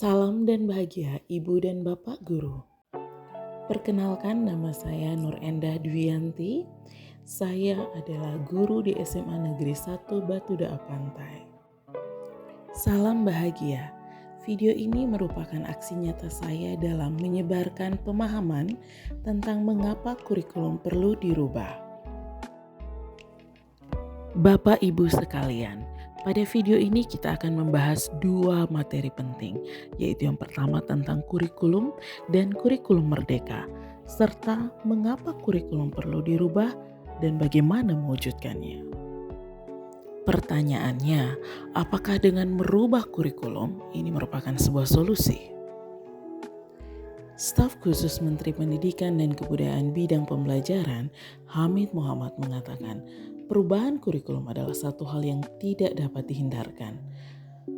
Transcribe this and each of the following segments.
Salam dan bahagia Ibu dan Bapak Guru. Perkenalkan, nama saya Nur Endah Dwiyanti. Saya adalah guru di SMA Negeri 1 Batu Da'a Pantai. Salam bahagia. Video ini merupakan aksi nyata saya dalam menyebarkan pemahaman tentang mengapa kurikulum perlu dirubah. Bapak Ibu sekalian, pada video ini kita akan membahas dua materi penting, yaitu yang pertama tentang kurikulum dan kurikulum merdeka, serta mengapa kurikulum perlu dirubah dan bagaimana mewujudkannya. Pertanyaannya, apakah dengan merubah kurikulum ini merupakan sebuah solusi? Staf khusus Menteri Pendidikan dan Kebudayaan bidang pembelajaran, Hamid Muhammad mengatakan, perubahan kurikulum adalah satu hal yang tidak dapat dihindarkan.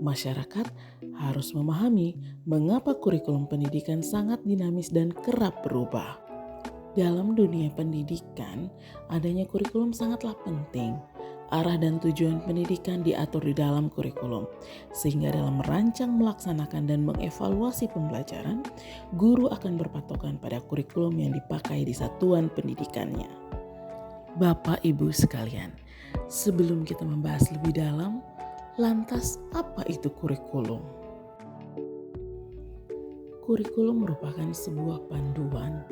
Masyarakat harus memahami mengapa kurikulum pendidikan sangat dinamis dan kerap berubah. Dalam dunia pendidikan, adanya kurikulum sangatlah penting. Arah dan tujuan pendidikan diatur di dalam kurikulum, sehingga dalam merancang, melaksanakan, dan mengevaluasi pembelajaran, guru akan berpatokan pada kurikulum yang dipakai di satuan pendidikannya. Bapak Ibu sekalian, sebelum kita membahas lebih dalam, lantas apa itu kurikulum? Kurikulum merupakan sebuah panduan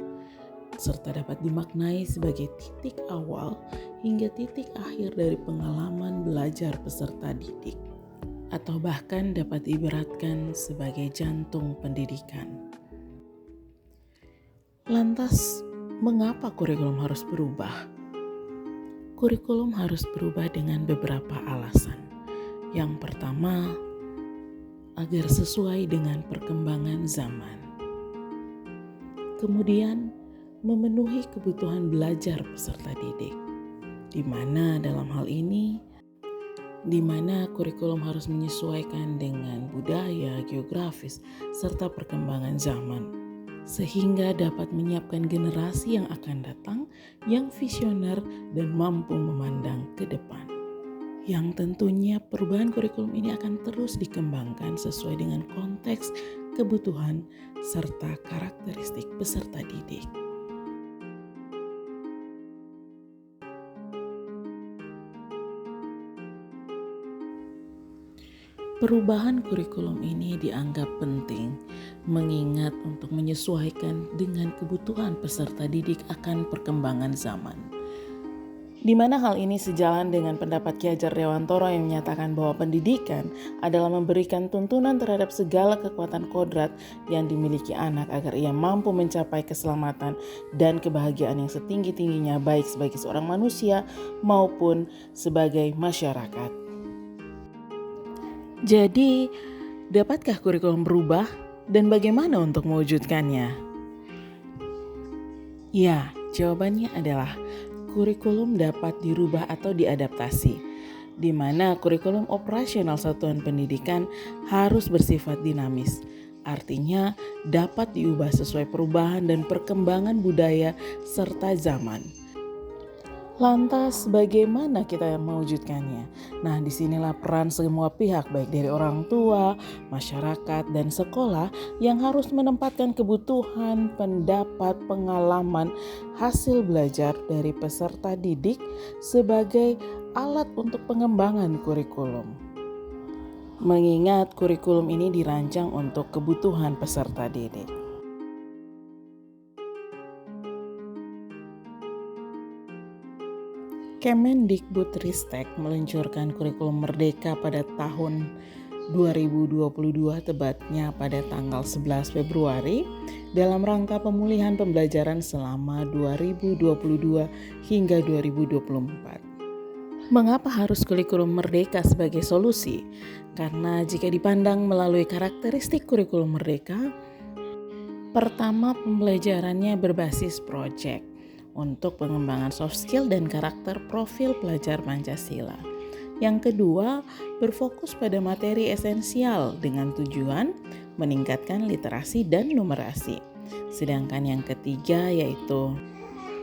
serta dapat dimaknai sebagai titik awal hingga titik akhir dari pengalaman belajar peserta didik, atau bahkan dapat diibaratkan sebagai jantung pendidikan. Lantas, mengapa kurikulum harus berubah? Kurikulum harus berubah dengan beberapa alasan. Yang pertama, agar sesuai dengan perkembangan zaman. Kemudian, memenuhi kebutuhan belajar peserta didik, di mana dalam hal ini, di mana kurikulum harus menyesuaikan dengan budaya, geografis, serta perkembangan zaman, sehingga dapat menyiapkan generasi yang akan datang yang visioner dan mampu memandang ke depan. Yang tentunya perubahan kurikulum ini akan terus dikembangkan sesuai dengan konteks, kebutuhan, serta karakteristik peserta didik. Perubahan kurikulum ini dianggap penting, mengingat untuk menyesuaikan dengan kebutuhan peserta didik akan perkembangan zaman. Di mana hal ini sejalan dengan pendapat Ki Hajar Dewantoro yang menyatakan bahwa pendidikan adalah memberikan tuntunan terhadap segala kekuatan kodrat yang dimiliki anak agar ia mampu mencapai keselamatan dan kebahagiaan yang setinggi-tingginya baik sebagai seorang manusia maupun sebagai masyarakat. Jadi, dapatkah kurikulum berubah dan bagaimana untuk mewujudkannya? Ya, jawabannya adalah kurikulum dapat dirubah atau diadaptasi, di mana kurikulum operasional satuan pendidikan harus bersifat dinamis. Artinya, dapat diubah sesuai perubahan dan perkembangan budaya serta zaman. Lantas bagaimana kita mewujudkannya? Nah, disinilah peran semua pihak baik dari orang tua, masyarakat, dan sekolah yang harus menempatkan kebutuhan, pendapat, pengalaman, hasil belajar dari peserta didik sebagai alat untuk pengembangan kurikulum. Mengingat kurikulum ini dirancang untuk kebutuhan peserta didik. Kemendikbudristek meluncurkan kurikulum merdeka pada tahun 2022, tepatnya pada tanggal 11 Februari, dalam rangka pemulihan pembelajaran selama 2022 hingga 2024. Mengapa harus kurikulum merdeka sebagai solusi? Karena jika dipandang melalui karakteristik kurikulum merdeka, pertama, pembelajarannya berbasis proyek untuk pengembangan soft skill dan karakter profil pelajar Pancasila. Yang kedua, berfokus pada materi esensial dengan tujuan meningkatkan literasi dan numerasi. Sedangkan yang ketiga yaitu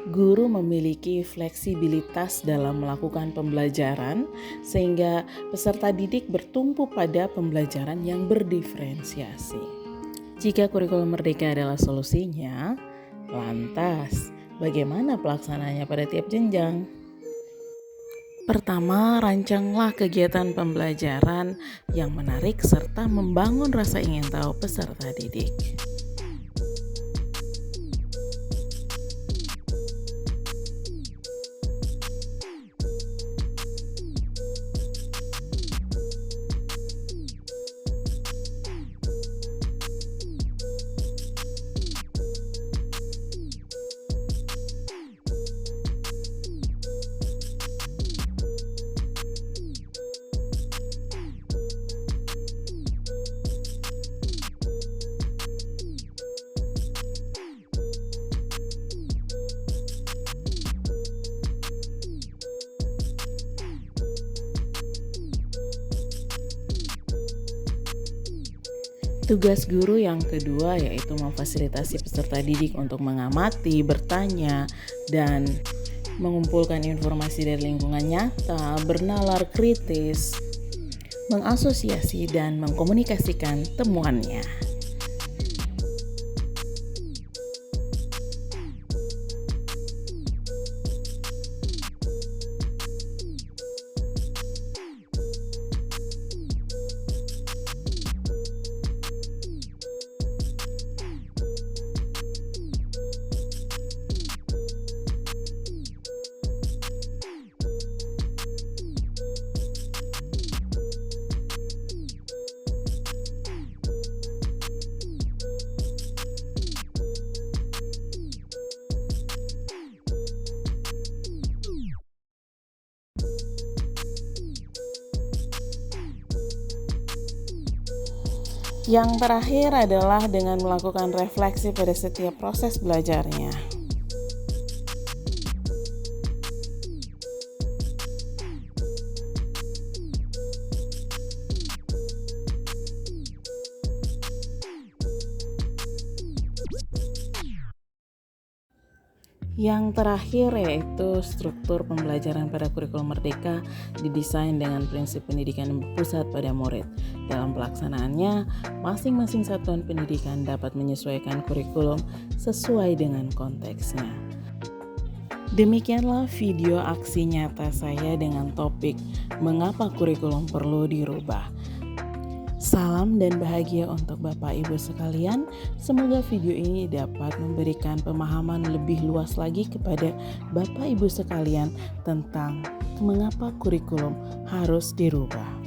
guru memiliki fleksibilitas dalam melakukan pembelajaran sehingga peserta didik bertumpu pada pembelajaran yang berdiferensiasi. Jika kurikulum merdeka adalah solusinya, lantas bagaimana pelaksanaannya pada tiap jenjang? Pertama, rancanglah kegiatan pembelajaran yang menarik serta membangun rasa ingin tahu peserta didik. Tugas guru yang kedua yaitu memfasilitasi peserta didik untuk mengamati, bertanya, dan mengumpulkan informasi dari lingkungan nyata, bernalar kritis, mengasosiasi dan mengkomunikasikan temuannya. Yang terakhir adalah dengan melakukan refleksi pada setiap proses belajarnya. Yang terakhir yaitu struktur pembelajaran pada kurikulum merdeka didesain dengan prinsip pendidikan yang berpusat pada murid. Dalam pelaksanaannya, masing-masing satuan pendidikan dapat menyesuaikan kurikulum sesuai dengan konteksnya. Demikianlah video aksi nyata saya dengan topik mengapa kurikulum perlu dirubah. Salam dan bahagia untuk Bapak Ibu sekalian. Semoga video ini dapat memberikan pemahaman lebih luas lagi kepada Bapak Ibu sekalian tentang mengapa kurikulum harus dirubah.